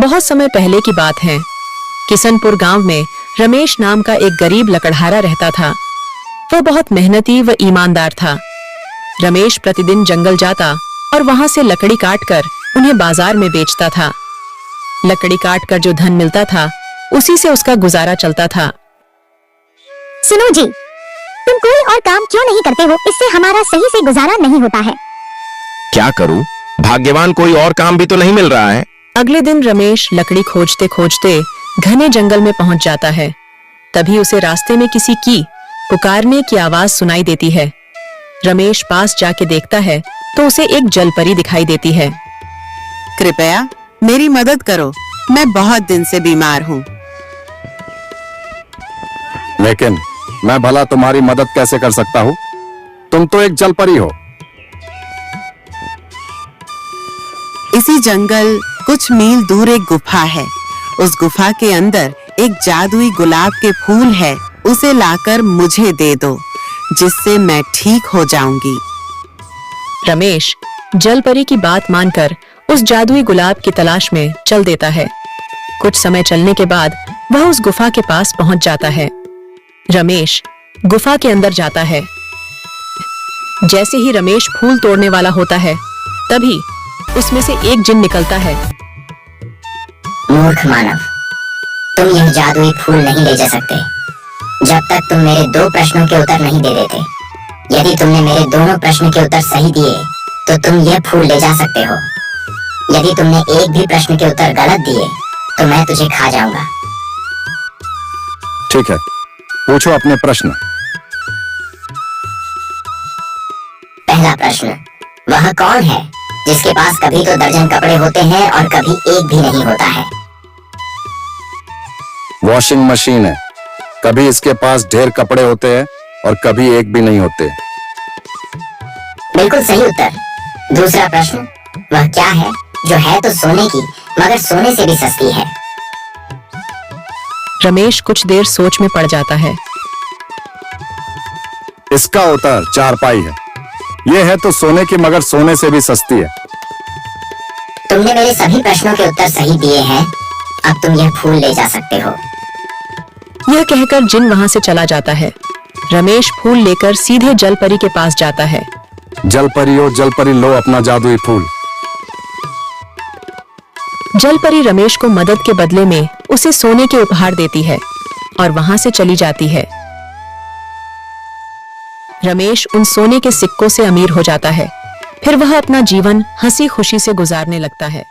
बहुत समय पहले की बात है। किशनपुर गांव में रमेश नाम का एक गरीब लकड़हारा रहता था। वह बहुत मेहनती व ईमानदार था। रमेश प्रतिदिन जंगल जाता और वहां से लकड़ी काटकर उन्हें बाजार में बेचता था। लकड़ी काटकर जो धन मिलता था उसी से उसका गुजारा चलता था। सुनो जी, तुम कोई और काम क्यों नहीं करते हो? इससे हमारा सही से गुजारा नहीं होता है। क्या करूं? भाग्यवान कोई और काम भी तो नहीं मिल रहा है। अगले दिन रमेश लकड़ी खोजते खोजते घने जंगल में पहुंच जाता है। तभी उसे रास्ते में किसी की पुकारने की आवाज सुनाई देती है। रमेश पास जाके देखता है तो उसे एक जलपरी दिखाई देती है। कृपया मेरी मदद करो, मैं बहुत दिन से बीमार हूँ। लेकिन मैं भला तुम्हारी मदद कैसे कर सकता हूँ? तुम तो एक जलपरी हो। इसी जंगल कुछ मील दूर एक गुफा है। उस गुफा के अंदर एक जादुई गुलाब के फूल है। उसे लाकर मुझे दे दो, जिससे मैं ठीक हो जाऊंगी। रमेश जलपरी की बात मानकर उस जादुई गुलाब की तलाश में चल देता है। कुछ समय चलने के बाद वह उस गुफा के पास पहुंच जाता है। रमेश गुफा के अंदर जाता है। जैसे ही रमेश फूल तोड़ने वाला होता है, तभी उसमें से एक जिन निकलता है। मूर्ख मानव, तुम यह जादुई फूल नहीं ले जा सकते जब तक तुम मेरे 2 प्रश्नों के उत्तर नहीं दे देते। यदि तुमने मेरे दोनों प्रश्न के उत्तर सही दिए तो तुम यह फूल ले जा सकते हो। यदि तुमने एक भी प्रश्न के उत्तर गलत दिए तो मैं तुझे खा जाऊंगा। ठीक है, पूछो अपने प्रश्न। पहला प्रश्न, वह कौन है जिसके पास कभी तो दर्जन कपड़े होते हैं और कभी एक भी नहीं होता है? वॉशिंग मशीन है। कभी इसके पास ढेर कपड़े होते हैं और कभी एक भी नहीं होते। बिल्कुल सही उत्तर। दूसरा प्रश्न, वह क्या है जो है तो सोने की मगर सोने से भी सस्ती है? रमेश कुछ देर सोच में पड़ जाता है। इसका उत्तर चारपाई है। यह है तो सोने की मगर सोने से भी सस्ती है। तुमने मेरे सभी प्रश्नों के उत्तर सही दिए हैं। अब तुम यह फूल ले जा सकते हो। यह कहकर जिन वहां से चला जाता है। रमेश फूल लेकर सीधे जलपरी के पास जाता है। जलपरी ओ जलपरी, लो अपना जादुई फूल। जलपरी रमेश को मदद के बदले में उसे सोने के उपहार देती है और वहां से चली जाती है। रमेश उन सोने के सिक्कों से अमीर हो जाता है। फिर वह अपना जीवन हंसी खुशी से गुजारने लगता है।